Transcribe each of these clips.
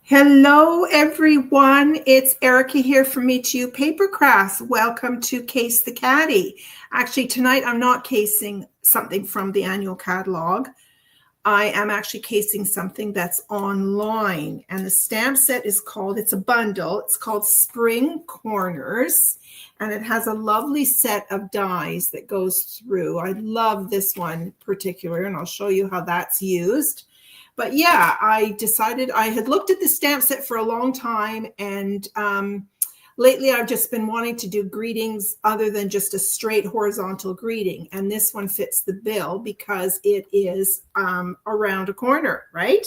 Hello, everyone. It's Erica here from Me to You Paper Crafts. Welcome to Case the Caddy. Actually, tonight I'm not casing something from the annual catalog. I am actually casing something that's online. And the stamp set is called, it's a bundle. It's called Spring Corners. And it has a lovely set of dies that goes through. I love this one particular, and I'll show you how that's used. But yeah, I decided I had looked at the stamp set for a long time, and lately I've just been wanting to do greetings other than just a straight horizontal greeting. And this one fits the bill because it is around a corner, right?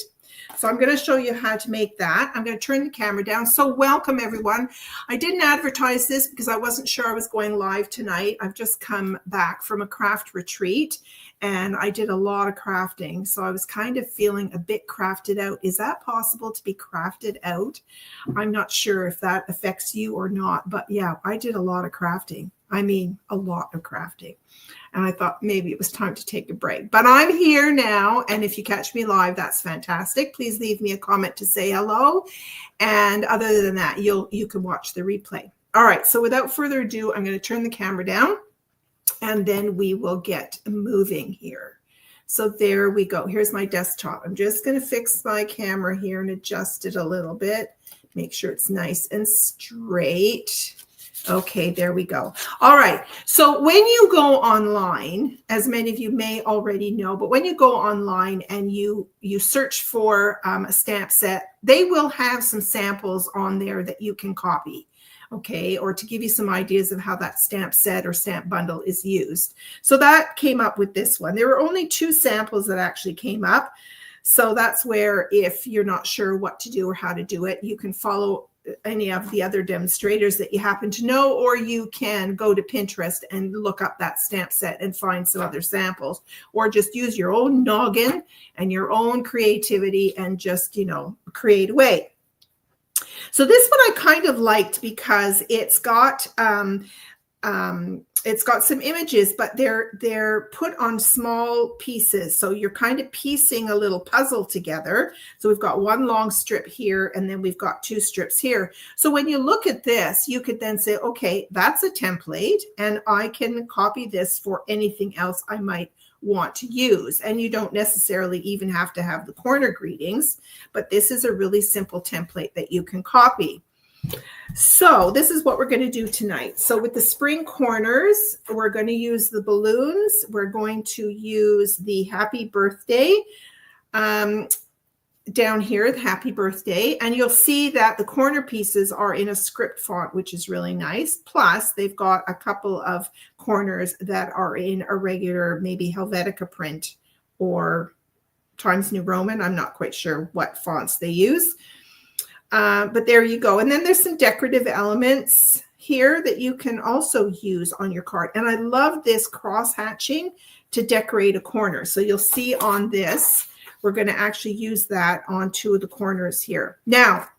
So I'm going to show you how to make that. I'm going to turn the camera down. So welcome, everyone. I didn't advertise this because I wasn't sure I was going live tonight. I've just come back from a craft retreat and I did a lot of crafting. So I was kind of feeling a bit crafted out. Is that possible to be crafted out? I'm not sure if that affects you or not, but yeah, I did a lot of crafting. I mean, a lot of crafting. And I thought maybe it was time to take a break. But I'm here now, and if you catch me live, that's fantastic. Please leave me a comment to say hello. And other than that, you can watch the replay. All right, so without further ado, I'm going to turn the camera down, and then we will get moving here. So there we go. Here's my desktop. I'm just going to fix my camera here and adjust it a little bit. Make sure it's nice and straight. Okay, there we go. All right. So when you go online, as many of you may already know, but when you go online and you search for a stamp set, they will have some samples on there that you can copy. Okay, or to give you some ideas of how that stamp set or stamp bundle is used. So that came up with this one. There were only 2 samples that actually came up. So that's where if you're not sure what to do or how to do it, you can follow any of the other demonstrators that you happen to know, or you can go to Pinterest and look up that stamp set and find some other samples, or just use your own noggin and your own creativity and just, create away. So this one I kind of liked because it's got some images, but they're put on small pieces. So you're kind of piecing a little puzzle together. So we've got one long strip here, and then we've got 2 strips here. So when you look at this, you could then say, okay, that's a template, and I can copy this for anything else I might want to use. And you don't necessarily even have to have the corner greetings, but this is a really simple template that you can copy. So this is what we're going to do tonight. So with the spring corners, we're going to use the balloons. We're going to use the happy birthday down here, the happy birthday. And you'll see that the corner pieces are in a script font, which is really nice. Plus, they've got a couple of corners that are in a regular, maybe Helvetica print or Times New Roman. I'm not quite sure what fonts they use. But there you go. And then there's some decorative elements here that you can also use on your card. And I love this cross hatching to decorate a corner. So you'll see on this, we're going to actually use that on 2 of the corners here. Now,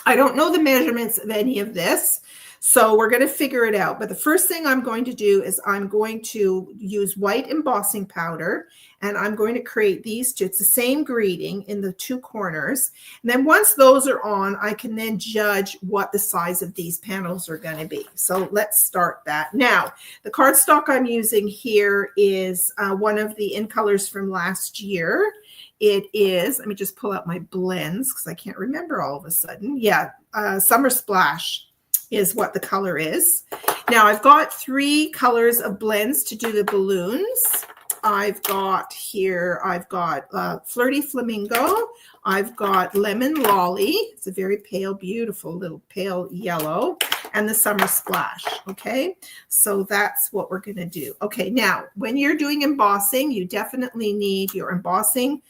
I don't know the measurements of any of this, so we're going to figure it out. But the first thing I'm going to do is I'm going to use white embossing powder, and I'm going to create these 2. It's the same greeting in the 2 corners. And then once those are on, I can then judge what the size of these panels are going to be. So let's start that. Now, the cardstock I'm using here is one of the In Colors from last year. It is, let me just pull out my blends because I can't remember all of a sudden. Yeah, Summer Splash is what the color is. Now I've got 3 colors of blends to do the balloons. I've got Flirty Flamingo. I've got Lemon Lolly. It's a very pale, beautiful little pale yellow, and the Summer Splash. Okay, so that's what we're going to do. Okay, now when you're doing embossing, you definitely need your embossing,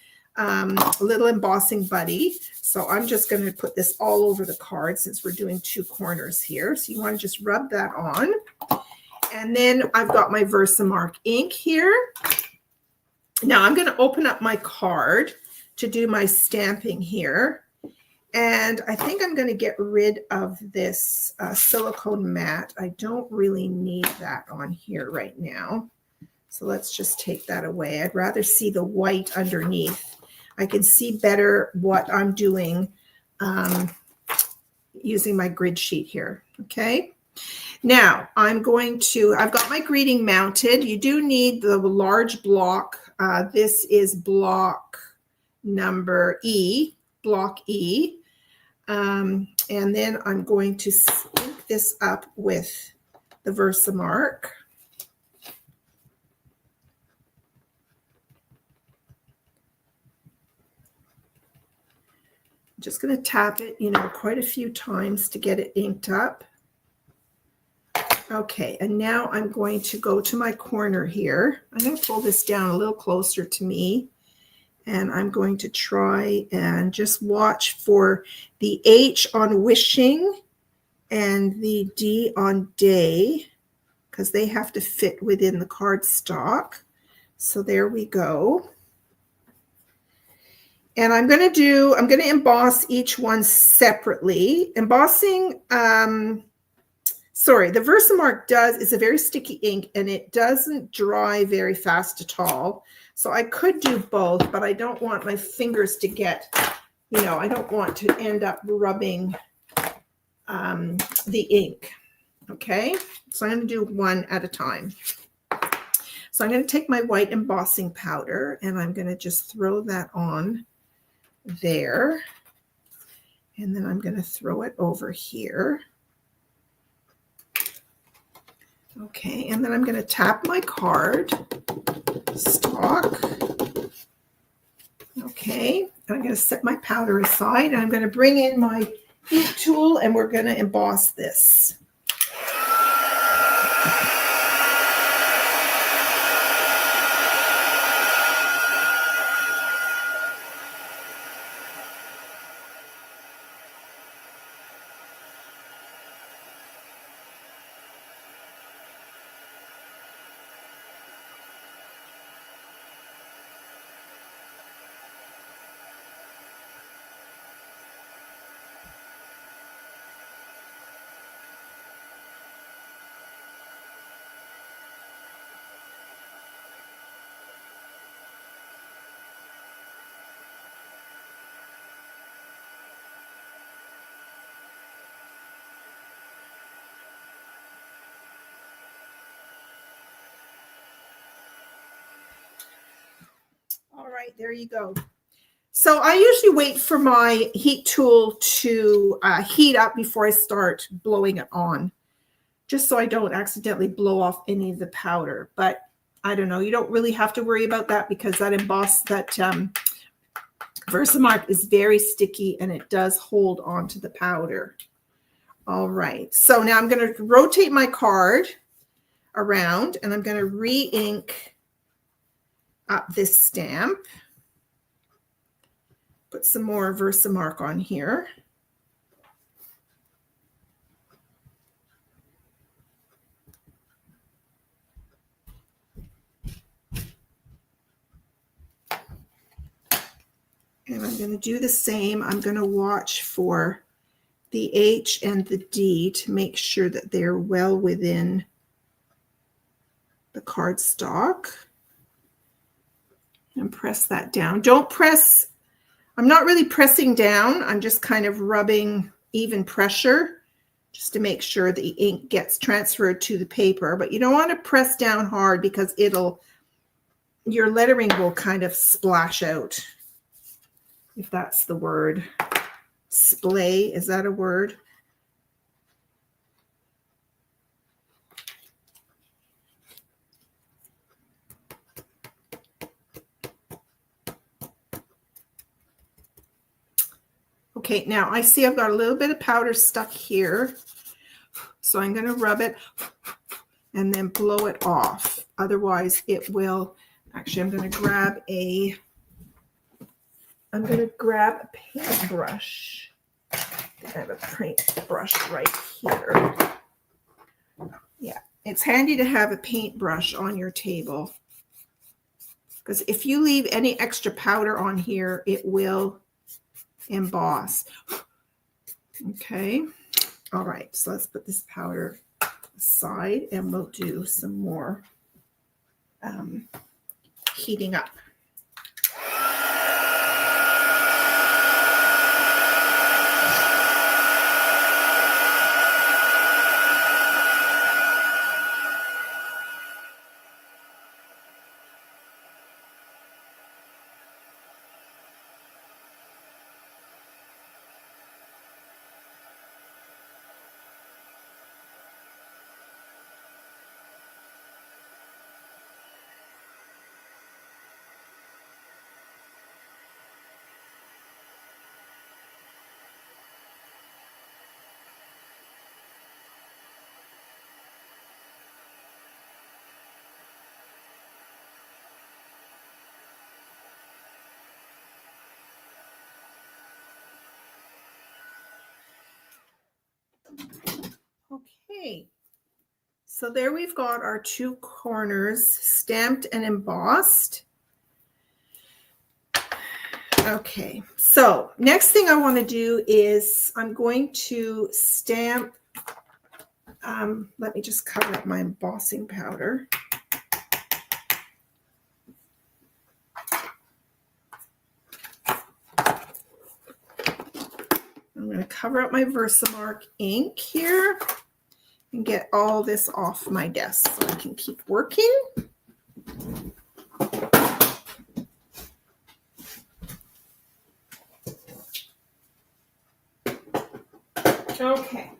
little embossing buddy. So I'm just going to put this all over the card since we're doing 2 corners here. So you want to just rub that on. And then I've got my Versamark ink here. Now I'm going to open up my card to do my stamping here. And I think I'm going to get rid of this silicone mat. I don't really need that on here right now. So let's just take that away. I'd rather see the white underneath. I can see better what I'm doing using my grid sheet here. Okay. Now I've got my greeting mounted. You do need the large block. This is block number E, block E. And then I'm going to link this up with the Versamark. I'm just going to tap it, quite a few times to get it inked up. Okay, and now I'm going to go to my corner here. I'm going to pull this down a little closer to me. And I'm going to try and just watch for the H on wishing and the D on day, because they have to fit within the cardstock. So there we go. And I'm going to emboss each one separately. Embossing, the Versamark is a very sticky ink, and it doesn't dry very fast at all. So I could do both, but I don't want my fingers to get, I don't want to end up rubbing the ink. Okay, so I'm going to do one at a time. So I'm going to take my white embossing powder, and I'm going to just throw that on there. And then I'm going to throw it over here. Okay, and then I'm going to tap my card stock. Okay, I'm going to set my powder aside. I'm going to bring in my heat tool, and we're going to emboss this. All right, there you go. So I usually wait for my heat tool to heat up before I start blowing it on, just so I don't accidentally blow off any of the powder. But I don't know, you don't really have to worry about that, because that Versamark is very sticky, and it does hold on to the powder. All right, so now I'm going to rotate my card around, and I'm going to re-ink up this stamp. Put some more Versamark on here. And I'm going to do the same. I'm going to watch for the H and the D to make sure that they're well within the cardstock. And press that down. Don't press, I'm not really pressing down. I'm just kind of rubbing even pressure just to make sure the ink gets transferred to the paper. But you don't want to press down hard, because your lettering will kind of splash out, if that's the word. Splay, is that a word? Okay, now I see I've got a little bit of powder stuck here. So I'm going to rub it and then blow it off. Otherwise it will, actually I'm going to grab a paintbrush. I have a paintbrush right here. Yeah, it's handy to have a paintbrush on your table, because if you leave any extra powder on here, it will emboss. Okay, all right, so let's put this powder aside, and we'll do some more heating up. Okay, so there we've got our two corners stamped and embossed. Okay, so next thing I want to do is I'm going to stamp, let me just cover up my embossing powder. I'm going to cover up my Versamark ink here and get all this off my desk so I can keep working. Okay.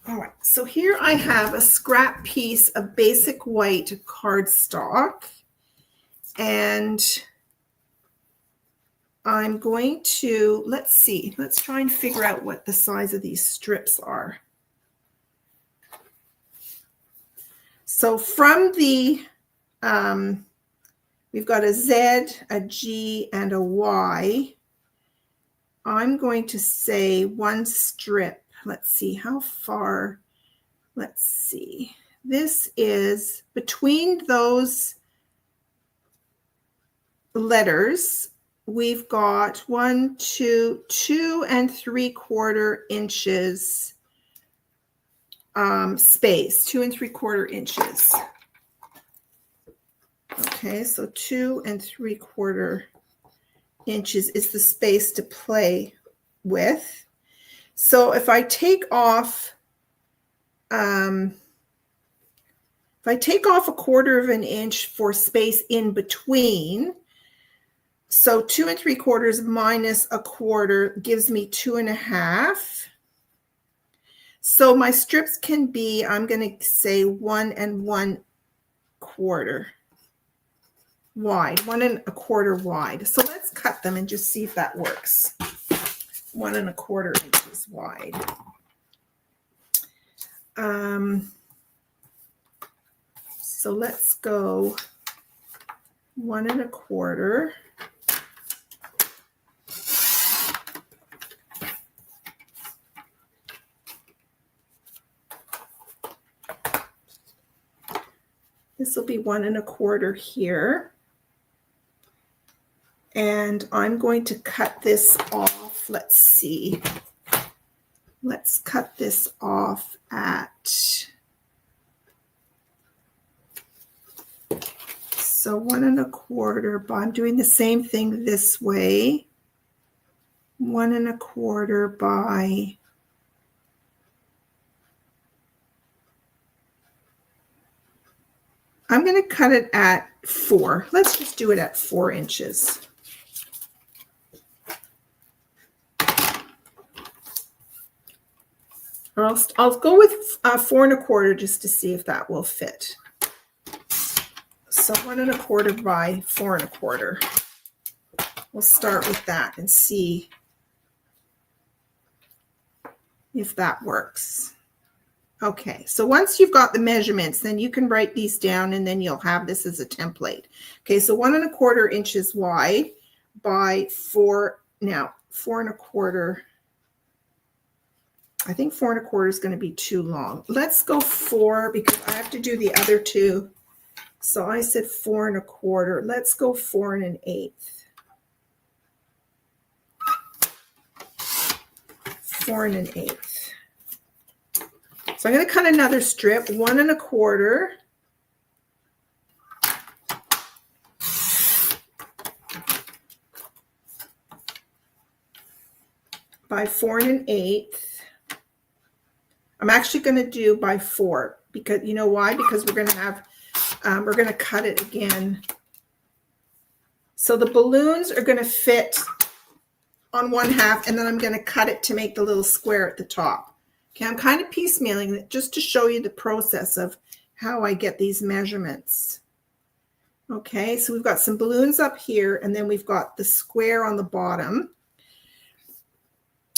All right, so here I have a scrap piece of basic white cardstock, and I'm going to, let's see, let's try and figure out what the size of these strips are. So from the, we've got a Z, a G, and a Y. I'm going to say one strip. Let's see how far, let's see. This is between those letters, we've got 2 2¾ inches space, 2 3/4 inches. Okay, so 2 3/4 inches is the space to play with. So if I take off, a 1/4 inch for space in between, so 2 3/4 minus 1/4 gives me 2½. So my strips can be, I'm going to say 1 1/4 wide, 1 1/4 wide. So let's cut them and just see if that works. 1 1/4 inches wide. So let's go 1 1/4. This will be 1 1/4 here. And I'm going to cut this off. Let's see. Let's cut this off at, so 1 1/4, but I'm doing the same thing this way. 1 1/4 by, I'm going to cut it at 4. Let's just do it at 4 inches. Or I'll go with 4 1/4 just to see if that will fit. So 1 1/4 by 4 1/4. We'll start with that and see if that works. Okay, so once you've got the measurements, then you can write these down and then you'll have this as a template. Okay, so 1 1/4 inches wide by 4, now 4 1/4. I think 4 1/4 is going to be too long. Let's go 4 because I have to do the other two. So I said 4 1/4. Let's go 4 1/8. 4 1/8. So I'm going to cut another strip, 1 1/4. By 4 1/8. I'm actually going to do by 4 because you know why? Because we're going to have, we're going to cut it again. So the balloons are going to fit on 1/2 and then I'm going to cut it to make the little square at the top. Okay, I'm kind of piecemealing it just to show you the process of how I get these measurements. Okay, so we've got some balloons up here and then we've got the square on the bottom.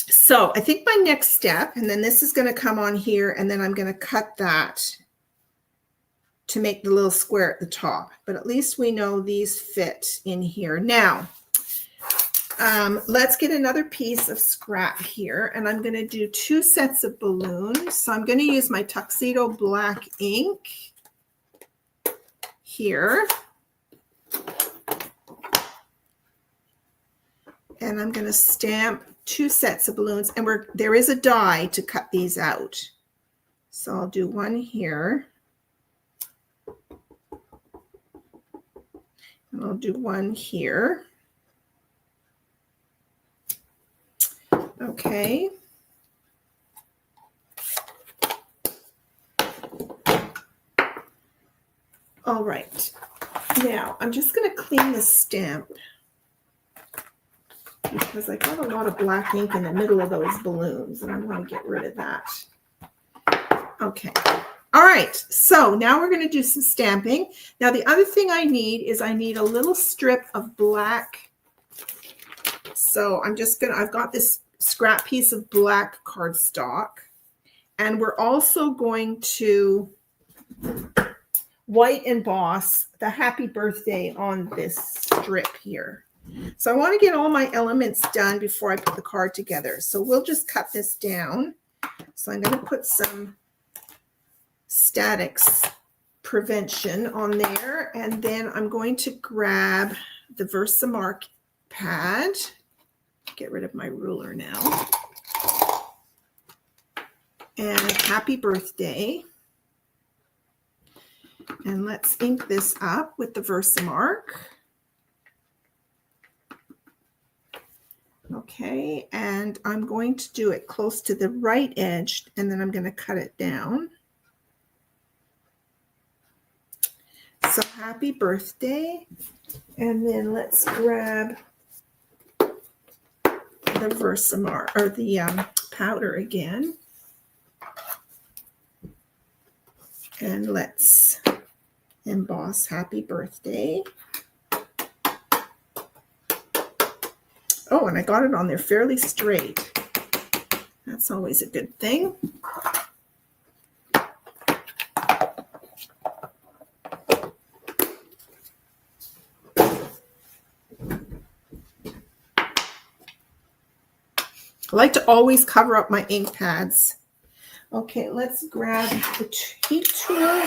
So I think my next step, and then this is going to come on here, and then I'm going to cut that to make the little square at the top. But at least we know these fit in here. Now, Let's get another piece of scrap here, and I'm going to do 2 sets of balloons. So I'm going to use my Tuxedo black ink here. And I'm going to stamp 2 sets of balloons, and there is a die to cut these out. So I'll do one here. And I'll do one here. Okay. All right. Now I'm just going to clean the stamp because I got a lot of black ink in the middle of those balloons, and I want to get rid of that. Okay. All right. So now we're going to do some stamping. Now the other thing I need is I need a little strip of black. So I've got this scrap piece of black cardstock, and we're also going to white emboss the happy birthday on this strip here. So I want to get all my elements done before I put the card together. So we'll just cut this down. So I'm going to put some statics prevention on there, and then I'm going to grab the Versamark pad. Get rid of my ruler now. And happy birthday. And let's ink this up with the Versamark. Okay, and I'm going to do it close to the right edge, and then I'm going to cut it down. So happy birthday. And then let's grab the Versamark, or the powder again. And let's emboss happy birthday. Oh, and I got it on there fairly straight. That's always a good thing. I like to always cover up my ink pads. Okay, let's grab the heat tool.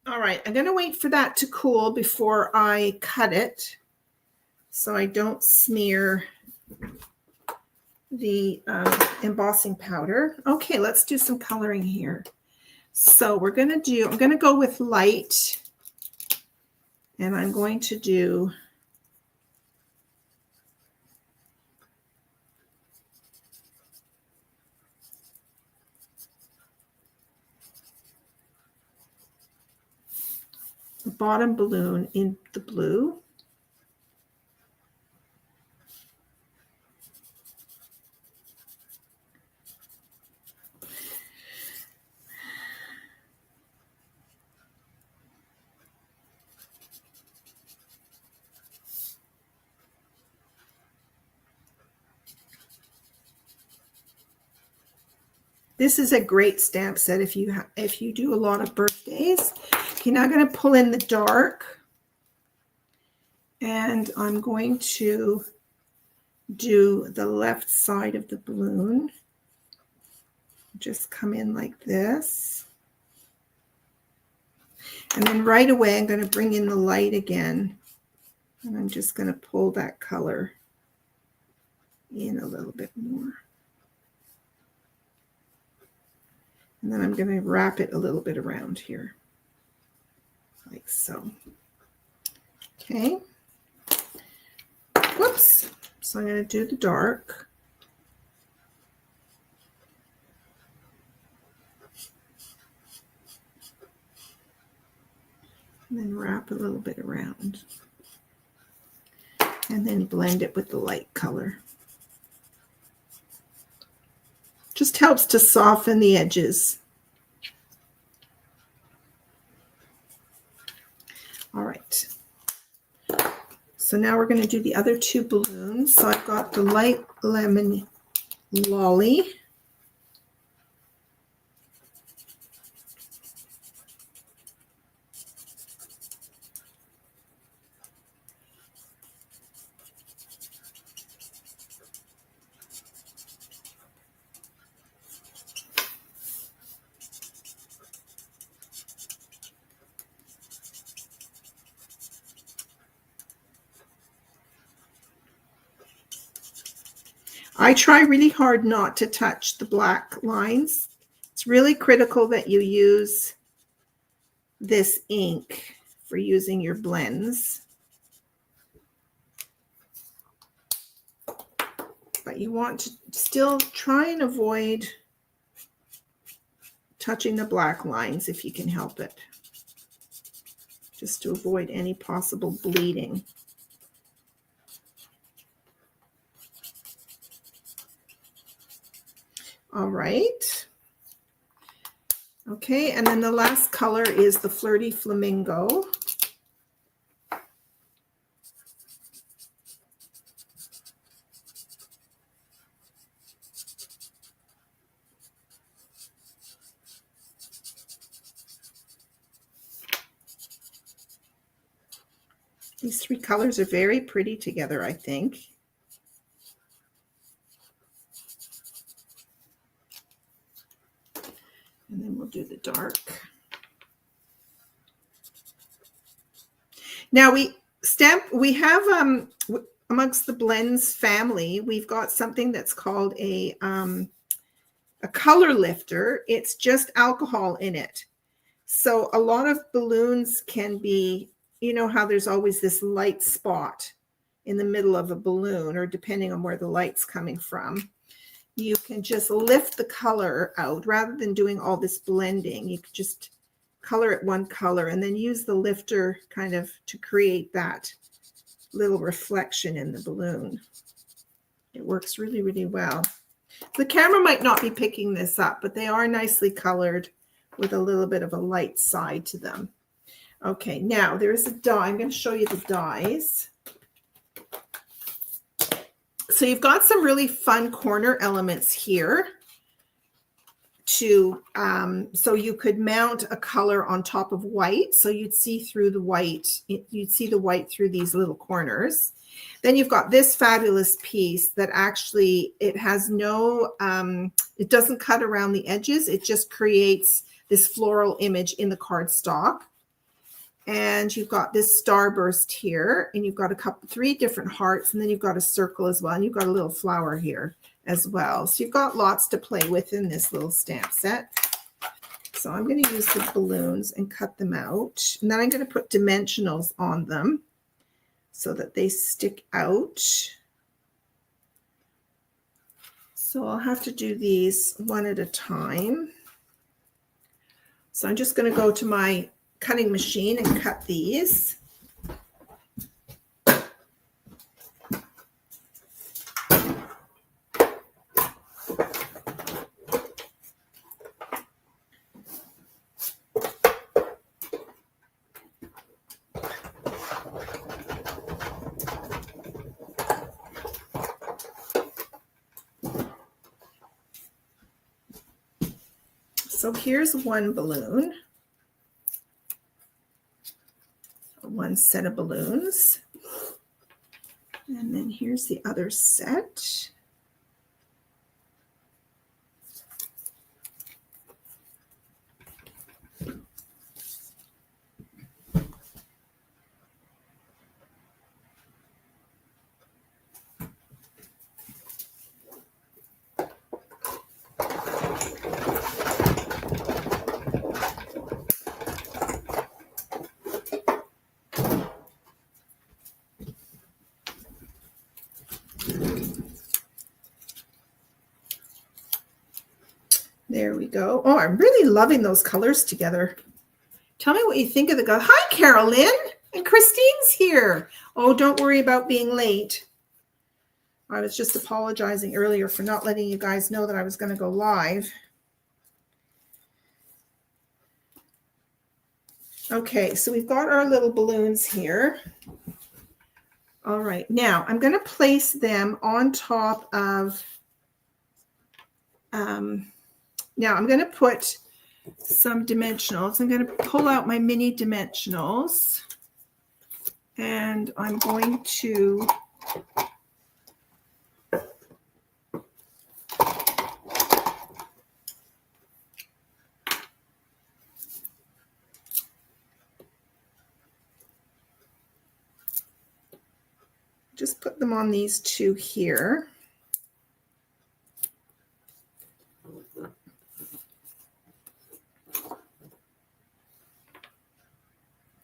All right, I'm going to wait for that to cool before I cut it so I don't smear the embossing powder. Okay, let's do some coloring here. So I'm going to go with light, and I'm going to do the bottom balloon in the blue. This is a great stamp set if you do a lot of birthdays. Okay, now I'm going to pull in the dark, and I'm going to do the left side of the balloon. Just come in like this. And then right away, I'm going to bring in the light again, and I'm just going to pull that color in a little bit more. And then I'm going to wrap it a little bit around here, like so. Okay. Whoops. So I'm going to do the dark. And then wrap a little bit around. And then blend it with the light color. Just helps to soften the edges. All right. So now we're going to do the other two balloons. So I've got the light lemon lolly. I try really hard not to touch the black lines. It's really critical that you use this ink for using your blends. But you want to still try and avoid touching the black lines if you can help it, just to avoid any possible bleeding. All right. Okay, and then the last color is the Flirty Flamingo. These three colors are very pretty together, I think. And then we'll do the dark. Now we have amongst the blends family, we've got something that's called a color lifter. It's just alcohol in it. So a lot of balloons can be, you know how there's always this light spot in the middle of a balloon, or depending on where the light's coming from. You can just lift the color out rather than doing all this blending. You could just color it one color and then use the lifter kind of to create that little reflection in the balloon. It works really, really well. The camera might not be picking this up, but they are nicely colored with a little bit of a light side to them. Okay, now there's a die. I'm going to show you the dies. So you've got some really fun corner elements here to, so you could mount a color on top of white. So you'd see through the white, you'd see the white through these little corners. Then you've got this fabulous piece that actually, it has no, it doesn't cut around the edges. It just creates this floral image in the cardstock. And you've got this starburst here, and you've got three different hearts, and then you've got a circle as well, and you've got a little flower here as well. So you've got lots to play with in this little stamp set. So I'm going to use the balloons and cut them out, and then I'm going to put dimensionals on them so that they stick out. So I'll have to do these one at a time. So I'm just going to go to my cutting machine and cut these. So here's one balloon. One set of balloons, and then here's the other set. There we go. Oh, I'm really loving those colors together. Tell me what you think of the guy. Hi, Carolyn. And Christine's here. Oh, don't worry about being late. I was just apologizing earlier for not letting you guys know that I was going to go live. Okay, so we've got our little balloons here. All right, now I'm going to place them on top of, now I'm going to put some dimensionals. I'm going to pull out my mini dimensionals, and I'm going to just put them on these two here.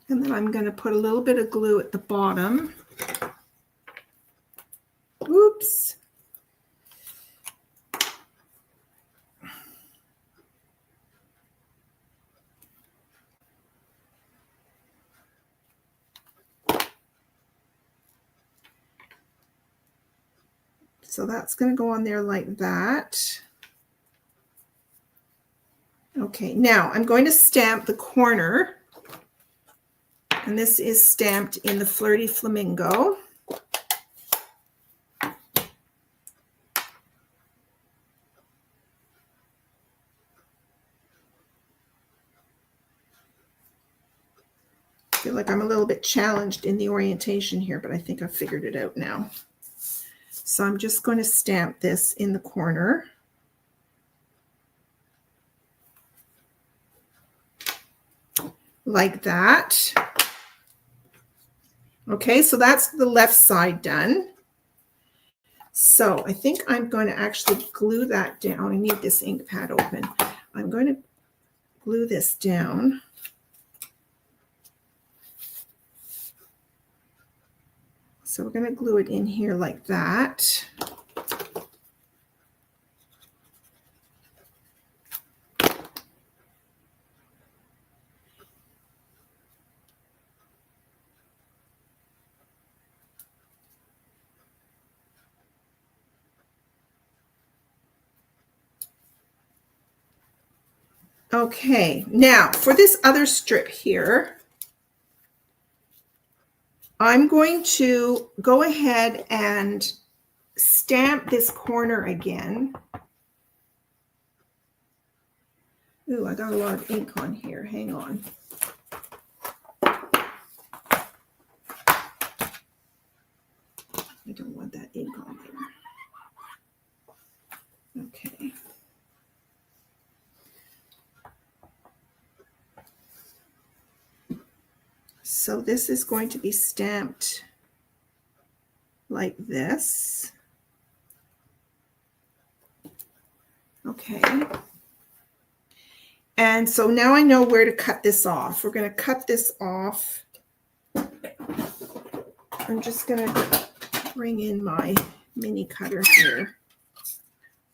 And then I'm going to put a little bit of glue at the bottom. Oops. So that's going to go on there like that. Okay, now I'm going to stamp the corner. And this is stamped in the Flirty Flamingo. I feel like I'm a little bit challenged in the orientation here, but I think I've figured it out now. So I'm just going to stamp this in the corner. Like that. Okay, so that's the left side done. So I think I'm going to actually glue that down. I need this ink pad open. I'm going to glue this down. So we're going to glue it in here like that. Okay, now for this other strip here, I'm going to go ahead and stamp this corner again. Ooh, I got a lot of ink on here. Hang on. I don't want that ink on there. Okay. So this is going to be stamped like this. Okay. And so now I know where to cut this off. We're going to cut this off. I'm just going to bring in my mini cutter here.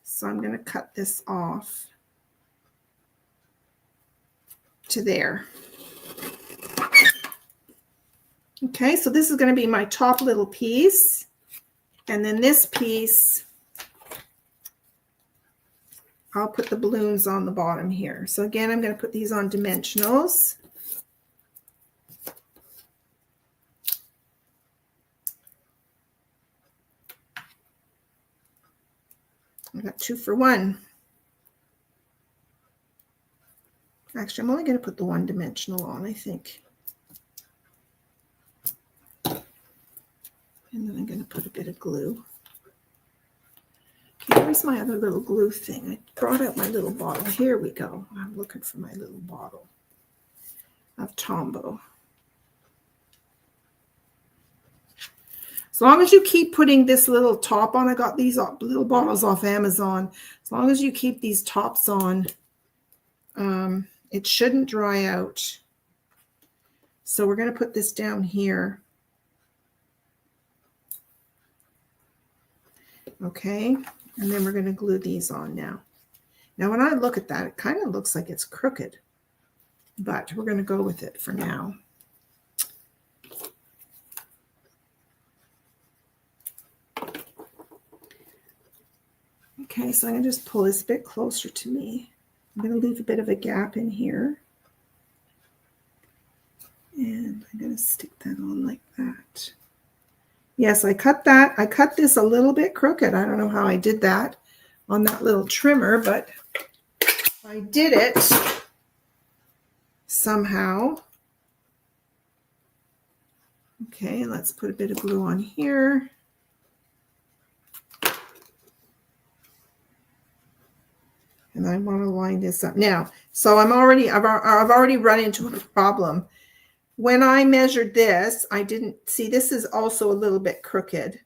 So I'm going to cut this off to there. Okay, so this is going to be my top little piece. And then this piece, I'll put the balloons on the bottom here. So again, I'm going to put these on dimensionals. I got 2 for 1. Actually, I'm only going to put the 1 dimensional on, I think. And then I'm going to put a bit of glue. Okay, where's my other little glue thing? I brought out my little bottle. Here we go. I'm looking for my little bottle of Tombow. As long as you keep putting this little top on, I got these little bottles off Amazon. As long as you keep these tops on, it shouldn't dry out. So we're going to put this down here. Okay, and then we're going to glue these on now. Now, when I look at that, it kind of looks like it's crooked, but we're going to go with it for now. Okay, so I'm going to just pull this a bit closer to me. I'm going to leave a bit of a gap in here. And I'm going to stick that on like that. Yes, I cut that. I cut this a little bit crooked. I don't know how I did that on that little trimmer, but I did it somehow. Okay, let's put a bit of glue on here. And I want to line this up now. So I've already run into a problem. When I measured this, I didn't see, this is also a little bit crooked.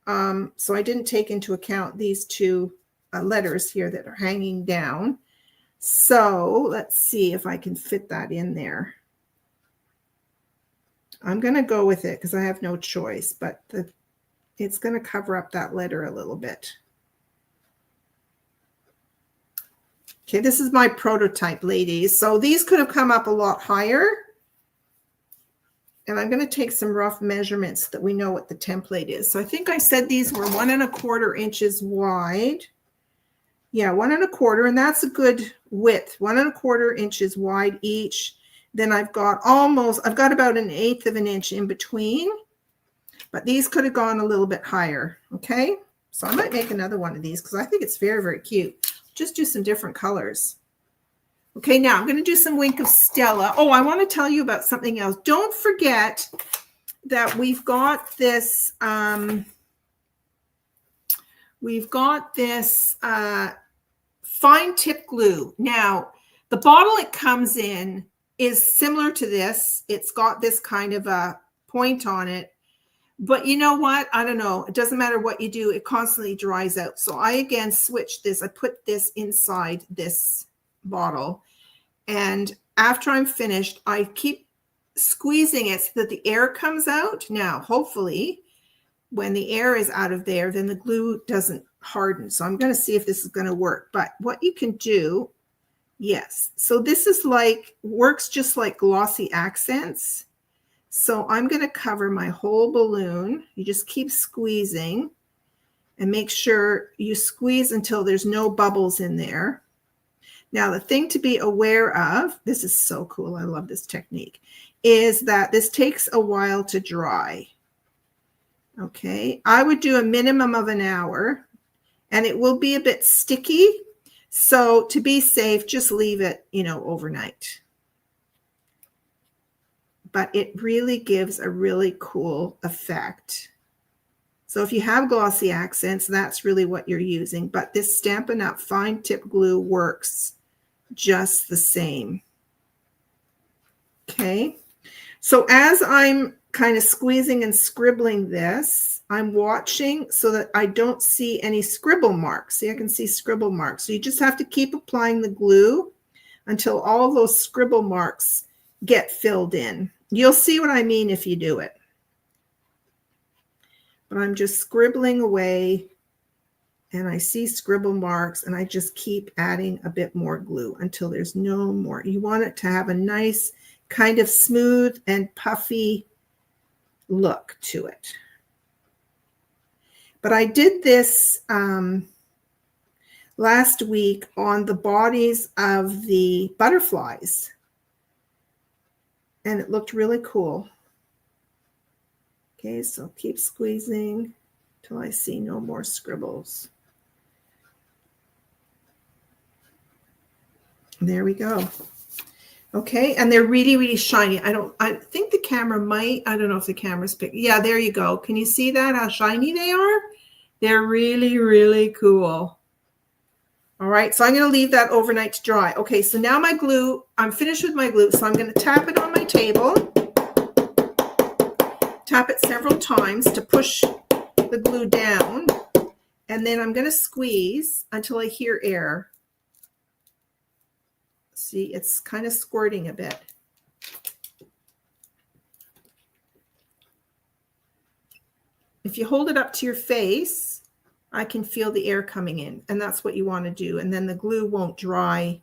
So I didn't take into account these two letters here that are hanging down. So let's see if I can fit that in there. I'm going to go with it because I have no choice, but it's going to cover up that letter a little bit. Okay, this is my prototype, ladies. So these could have come up a lot higher. And I'm going to take some rough measurements so that we know what the template is. So I think I said these were 1 1/4 inches wide. Yeah, 1 1/4, and that's a good width. 1 1/4 inches wide each. Then I've got about 1/8 of an inch in between. But these could have gone a little bit higher. Okay, so I might make another one of these because I think it's very, very cute. Just do some different colors. Okay, now I'm going to do some Wink of Stella. Oh, I want to tell you about something else. Don't forget that we've got this fine tip glue. Now, the bottle it comes in is similar to this. It's got this kind of a point on it. But you know what? I don't know. It doesn't matter what you do. It constantly dries out. So I, again, switched this. I put this inside this bottle. And after I'm finished, I keep squeezing it so that the air comes out. Now, hopefully, when the air is out of there, then the glue doesn't harden. So I'm going to see if this is going to work. But what you can do, yes. So this is works just like glossy accents. So I'm going to cover my whole balloon. You just keep squeezing and make sure you squeeze until there's no bubbles in there. Now, the thing to be aware of, this is so cool, I love this technique, is that this takes a while to dry. Okay, I would do a minimum of an hour, and it will be a bit sticky. So to be safe, just leave it, overnight. But it really gives a really cool effect. So if you have glossy accents, that's really what you're using. But this Stampin' Up! Fine tip glue works just the same. Okay. So as I'm kind of squeezing and scribbling this, I'm watching so that I don't see any scribble marks. See, I can see scribble marks. So you just have to keep applying the glue until all those scribble marks get filled in. You'll see what I mean if you do it. But I'm just scribbling away, and I see scribble marks, and I just keep adding a bit more glue until there's no more. You want it to have a nice kind of smooth and puffy look to it. But I did this last week on the bodies of the butterflies, and it looked really cool. Okay, so keep squeezing till I see no more scribbles. There we go. Okay, and they're really, really shiny. I think the camera might, I don't know if the camera's picking. Yeah, there you go. Can you see that, how shiny they are? They're really, really cool. All right, so I'm going to leave that overnight to dry. Okay, so now my glue, I'm finished with my glue, so I'm going to tap it on my table. Tap it several times to push the glue down, and then I'm going to squeeze until I hear air. See, it's kind of squirting a bit. If you hold it up to your face, I can feel the air coming in, and that's what you want to do, and then the glue won't dry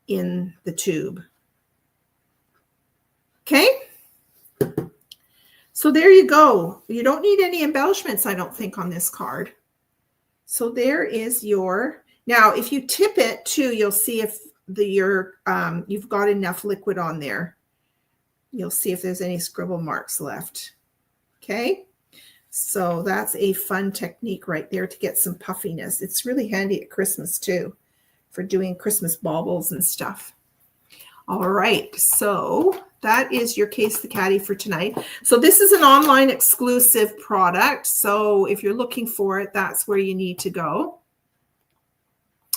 in the tube. Okay? So there you go. You don't need any embellishments, I don't think, on this card. So there is your, now if you tip it too, you'll see if you've got enough liquid on there. You'll see if there's any scribble marks left. Okay. So that's a fun technique right there to get some puffiness. It's really handy at Christmas too, for doing Christmas baubles and stuff. All right, so that is your Case the Catty for tonight. So this is an online exclusive product. So if you're looking for it, that's where you need to go.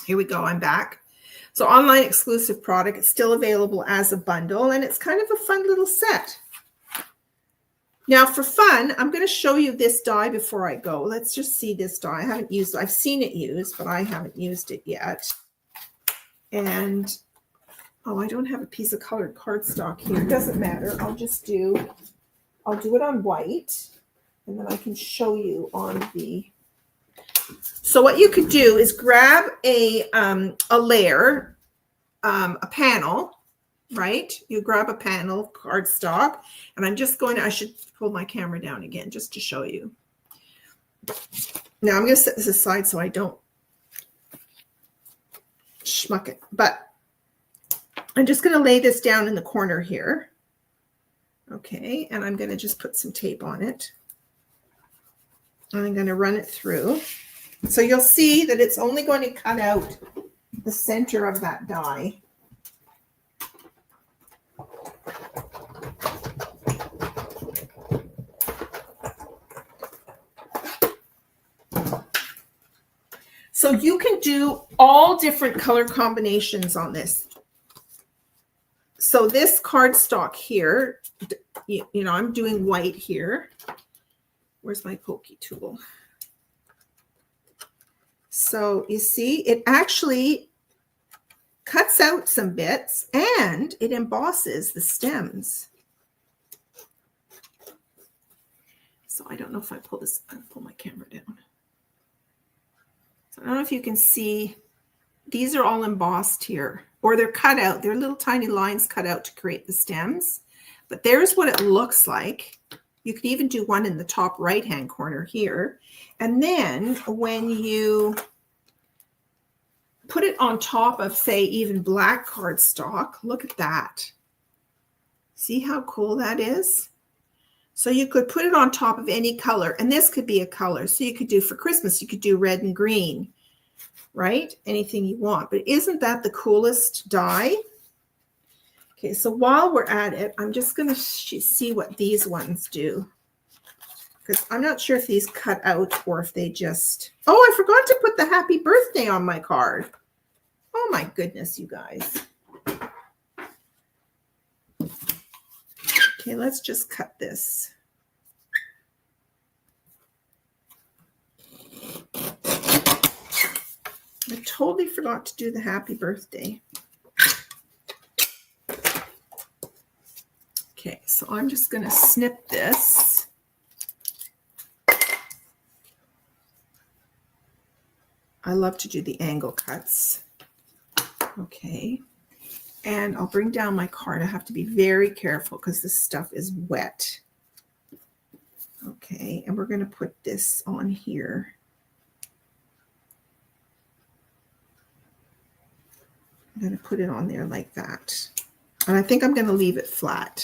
Here we go, I'm back. So online exclusive product, it's still available as a bundle, and it's kind of a fun little set. Now for fun, I'm going to show you this die before I go. Let's just see this die. I haven't used it. I've seen it used, but I haven't used it yet. And oh, I don't have a piece of colored cardstock here. It doesn't matter. I'll do it on white, and then I can show you on the. So what you could do is grab a layer, a panel, right? You grab a panel of cardstock, and I'm just going to, I should pull my camera down again just to show you. Now I'm going to set this aside so I don't schmuck it, but I'm just going to lay this down in the corner here. Okay, and I'm going to just put some tape on it. And I'm going to run it through. So you'll see that it's only going to cut out the center of that die. So you can do all different color combinations on this. So this cardstock here, you know, I'm doing white here. Where's my pokey tool? So you see, it actually cuts out some bits and it embosses the stems. So I don't know if I pull this, I'll pull my camera down. So I don't know if you can see, these are all embossed here, or they're cut out. They're little tiny lines cut out to create the stems. But there's what it looks like. You could even do one in the top right-hand corner here. And then when you put it on top of, say, even black cardstock, look at that. See how cool that is? So you could put it on top of any color, and this could be a color. So you could do for Christmas, you could do red and green, right? Anything you want. But isn't that the coolest die? Okay, so while we're at it, I'm just going to see what these ones do. Because I'm not sure if these cut out or if they just... Oh, I forgot to put the happy birthday on my card. Oh my goodness, you guys. Okay, let's just cut this. I totally forgot to do the happy birthday. Okay, so I'm just going to snip this. I love to do the angle cuts. Okay, and I'll bring down my card. I have to be very careful because this stuff is wet. Okay, and we're going to put this on here. I'm going to put it on there like that. And I think I'm going to leave it flat.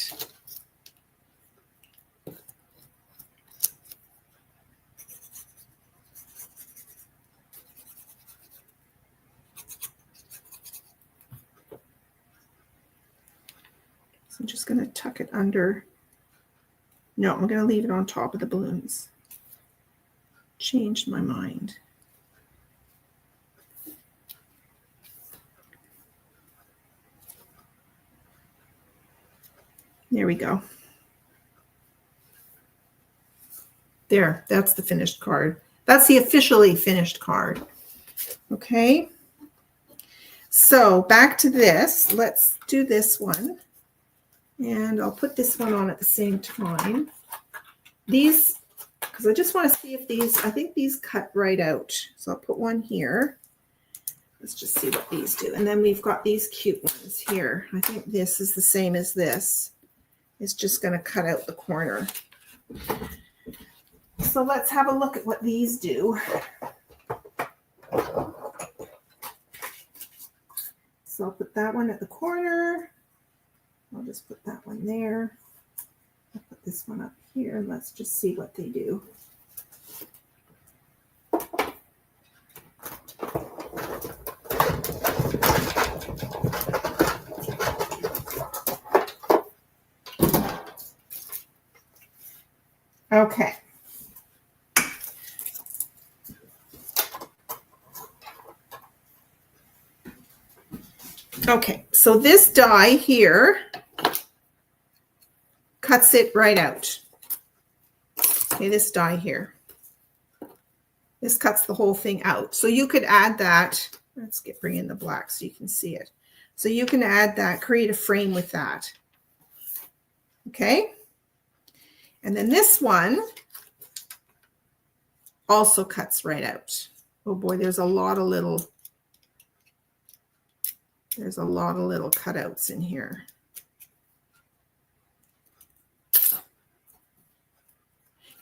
So I'm just going to tuck it under. No, I'm going to leave it on top of the balloons. Changed my mind. There we go. There, that's the finished card. That's the officially finished card. Okay. So back to this. Let's do this one. And I'll put this one on at the same time. These, because I just want to see if these, I think these cut right out. So I'll put one here. Let's just see what these do. And then we've got these cute ones here. I think this is the same as this. It's just going to cut out the corner. So let's have a look at what these do. that one at the corner. I'll just put that one there. I'll put this one up here and let's just see what they do. Okay. Okay, so this die here cuts it right out. Okay, this die here. This cuts the whole thing out. So you could add that. Let's bring in the black so you can see it. So you can add that, create a frame with that. Okay. And then this one also cuts right out. Oh boy, there's a lot of little cutouts in here.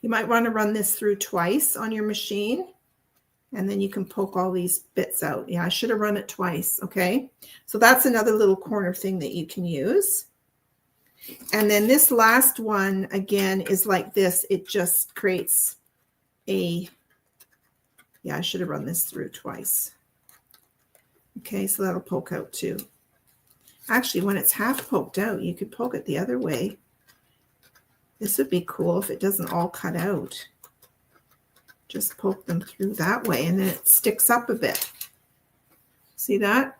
You might want to run this through twice on your machine, and then you can poke all these bits out. Yeah, I should have run it twice, okay? So that's another little corner thing that you can use. And then this last one, again, is like this. It just creates a, yeah, I should have run this through twice. Okay, so that'll poke out too. Actually, when it's half poked out, you could poke it the other way. This would be cool if it doesn't all cut out. Just poke them through that way, and then it sticks up a bit. See that?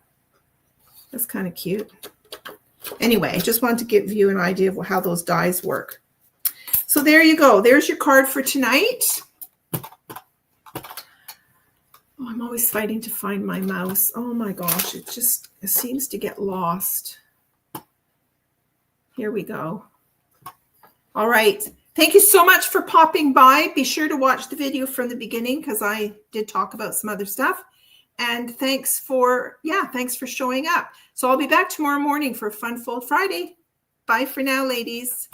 That's kind of cute. Anyway, I just wanted to give you an idea of how those dies work. So there you go. There's your card for tonight. Oh, I'm always fighting to find my mouse. Oh my gosh, it seems to get lost. Here we go. All right. Thank you so much for popping by. Be sure to watch the video from the beginning because I did talk about some other stuff. And thanks for showing up. So I'll be back tomorrow morning for Fun Fold Friday. Bye for now, ladies.